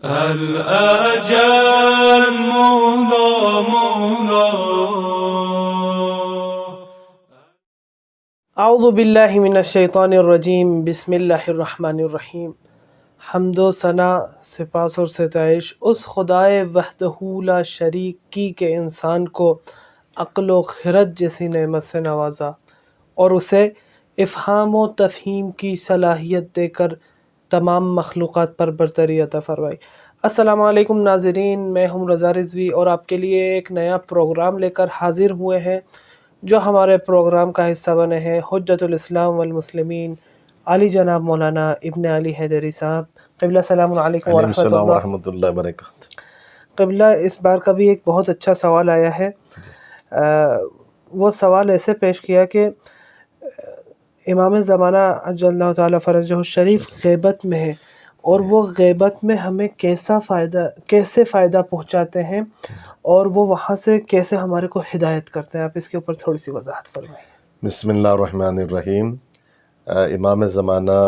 الأجل مولا مولا. اعوذ باللہ من الشیطان الرجیم. بسم اللہ الرحمن الرحیم. حمد و ثنا، سپاس اور ستائش اس خدائے وحدہ لا شریک کی کہ انسان کو عقل و خرد جیسی نعمت سے نوازا اور اسے افہام و تفہیم کی صلاحیت دے کر تمام مخلوقات پر برتری عطا فرمائی. السلام علیکم ناظرین، میں ہوں رضا رضوی اور آپ کے لیے ایک نیا پروگرام لے کر حاضر ہوئے ہیں جو ہمارے پروگرام کا حصہ بنے ہیں حجت الاسلام والمسلمین علی جناب مولانا ابن علی حیدری صاحب. قبلہ السلام علیکم علیکم ورحمۃ السلام اللہ. ورحمۃ اللہ وبرکاتہ. قبلہ اس بار کا بھی ایک بہت اچھا سوال آیا ہے. وہ سوال ایسے پیش کیا کہ امام زمانہ عجل اللہ تعالیٰ فرجہ الشریف غیبت میں ہے اور وہ غیبت میں ہمیں کیسے فائدہ پہنچاتے ہیں اور وہ وہاں سے کیسے ہمارے کو ہدایت کرتے ہیں. آپ اس کے اوپر تھوڑی سی وضاحت فرمائیں. بسم اللہ الرحمن الرحیم. امام زمانہ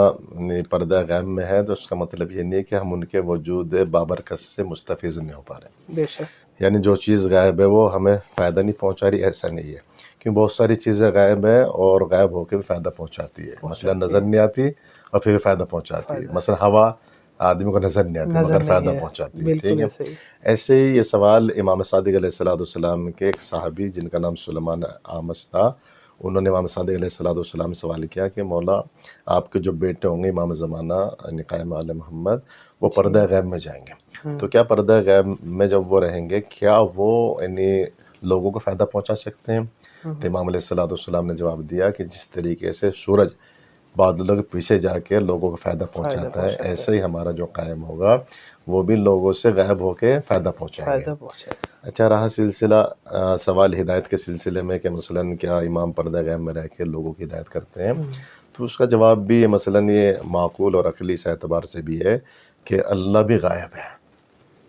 پردہ غیب میں ہے تو اس کا مطلب یہ نہیں کہ ہم ان کے وجود بابرکت سے مستفیض نہیں ہو پا رہے. بے شک. یعنی جو چیز غائب ہے وہ ہمیں فائدہ نہیں پہنچا رہی، ایسا نہیں ہے، کیونکہ بہت ساری چیزیں غائب ہیں اور غائب ہو کے بھی فائدہ پہنچاتی ہے. مثلا نظر نہیں آتی اور پھر فائدہ پہنچاتی ہے. مثلا ہوا آدمی کو نظر نہیں آتی مگر فائدہ پہنچاتی ہے. ٹھیک ہے. ایسے ہی یہ سوال امام صادق علیہ السلام کے ایک صحابی جن کا نام سلیمان اعمش تھا، انہوں نے امام صادق علیہ السلام سے سوال کیا کہ مولا آپ کے جو بیٹے ہوں گے امام زمانہ یعنی قائم آل محمد، وہ پردہ غیب میں جائیں گے، تو کیا پردہ غیب میں جب وہ رہیں گے کیا وہ یعنی لوگوں کو فائدہ پہنچا سکتے ہیں؟ تو امام علیہ السلام نے جواب دیا کہ جس طریقے سے سورج بادلوں کے پیچھے جا کے لوگوں کو فائدہ پہنچاتا ہے، ایسے ہی ہمارا جو قائم ہوگا وہ بھی لوگوں سے غائب ہو کے فائدہ پہنچائیں گے. اچھا رہا سلسلہ سوال ہدایت کے سلسلے میں کہ مثلاً کیا امام پردہ غیب میں رہ کے لوگوں کی ہدایت کرتے ہیں، تو اس کا جواب بھی مثلاً یہ معقول اور عقلی سے اعتبار سے بھی ہے کہ اللہ بھی غائب ہے،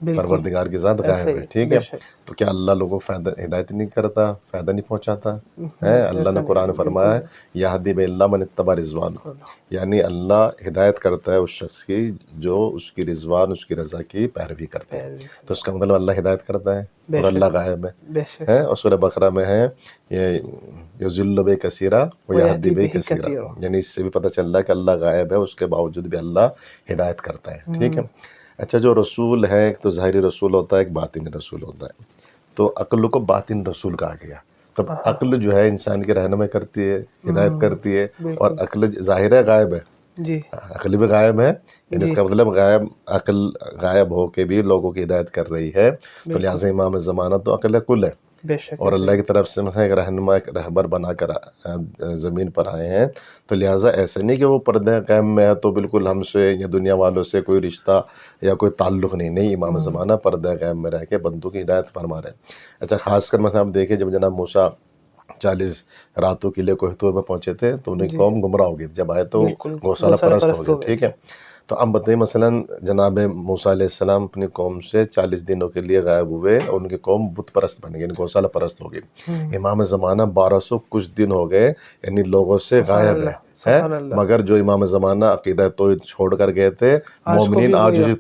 پروردگار کی ذات غائب ہے. ٹھیک ہے. تو کیا اللہ لوگوں کو ہدایت نہیں کرتا، فائدہ نہیں پہنچاتا ہے؟ اللہ نے قرآن فرمایا یہدی باللہ من اتبع رضوان، یعنی اللہ ہدایت کرتا ہے اس شخص کی جو اس کی رضوان، اس کی رضا کی پیروی کرتے ہیں. تو اس کا مطلب اللہ ہدایت کرتا ہے اور اللہ غائب ہے. اور سورہ بقرہ میں ہے یضل بہ کثیرا ویہدی بہ کثیرا، یعنی اس سے بھی پتہ چل رہا ہے کہ اللہ غائب ہے، اس کے باوجود بھی اللہ ہدایت کرتا ہے. ٹھیک ہے. اچھا جو رسول ہے ایک تو ظاہری رسول ہوتا ہے، ایک باطنی رسول ہوتا ہے. تو عقل کو باطن رسول کہا گیا. تب عقل جو ہے انسان کی رہنمائی کرتی ہے، ہدایت کرتی ہے، اور عقل ظاہر ہے غائب ہے، عقل بھی غائب ہے. یعنی اس کا مطلب عقل غائب ہو کے بھی لوگوں کی ہدایت کر رہی ہے. تو لہٰذا امام زمانہ تو عقل کل ہے اور اللہ کی طرف سے مثلا ایک رہنما، ایک رہبر بنا کر زمین پر آئے ہیں. تو لہٰذا ایسا نہیں کہ وہ پردہ غیب میں ہے تو بالکل ہم سے یا دنیا والوں سے کوئی رشتہ یا کوئی تعلق نہیں. امام زمانہ پردہ غیب میں رہ کے بندوں کی ہدایت فرما رہے ہیں. اچھا خاص کر مثلا آپ دیکھیں جب جناب موسیٰ 40 راتوں کے لیے کوہ طور میں پہنچے تھے تو ان کی قوم گمراہ ہو گئی تھی، جب آئے تو گوسالہ پرست ہو گئے. ٹھیک ہے. تو اب بتائیے مثلا جناب موسیٰ علیہ السلام اپنی قوم سے 40 دنوں کے لیے غائب ہوئے اور ان کی قوم بت پرست بن گئی، یعنی گوسالہ پرست ہو گئی. امام زمانہ 1200 کچھ دن ہو گئے یعنی لوگوں سے غائب ہے، مگر جو امام زمانہ عقیدہ توحید چھوڑ کر گئے تھے، مومنین آج اسی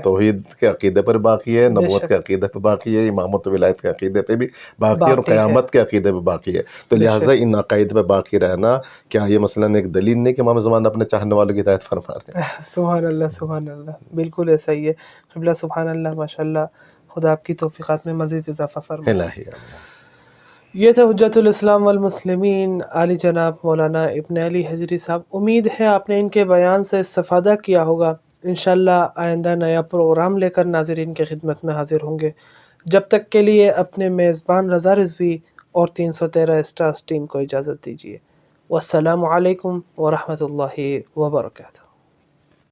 توحید کے عقیدے پر باقی ہے، نبوت کے عقیدے پہ باقی ہے، امامت و ولایت کے عقیدے پہ بھی باقی ہے، اور قیامت کے عقیدے پہ باقی ہے. تو لہٰذا ان عقائد پہ باقی رہنا کیا یہ مثلاً ایک دلیل نہیں کہ امام زمانہ اپنے چاہنے والوں کی ہدایت فرما رہے ہیں؟ سبحان اللہ سبحان اللہ، بالکل ایسا ہی ہے. قبلہ سبحان اللہ، ماشاء اللہ، خدا آپ کی توفیقات میں مزید اضافہ فرمائے. یہ تھا حجت الاسلام والمسلمین علی جناب مولانا ابن علی حیدری صاحب. امید ہے آپ نے ان کے بیان سے استفادہ کیا ہوگا. انشاءاللہ آئندہ نیا پروگرام لے کر ناظرین کی خدمت میں حاضر ہوں گے. جب تک کے لیے اپنے میزبان رضا رضوی اور 313 اسٹارز ٹیم کو اجازت دیجیے. والسلام علیکم ورحمۃ اللہ وبرکاتہ.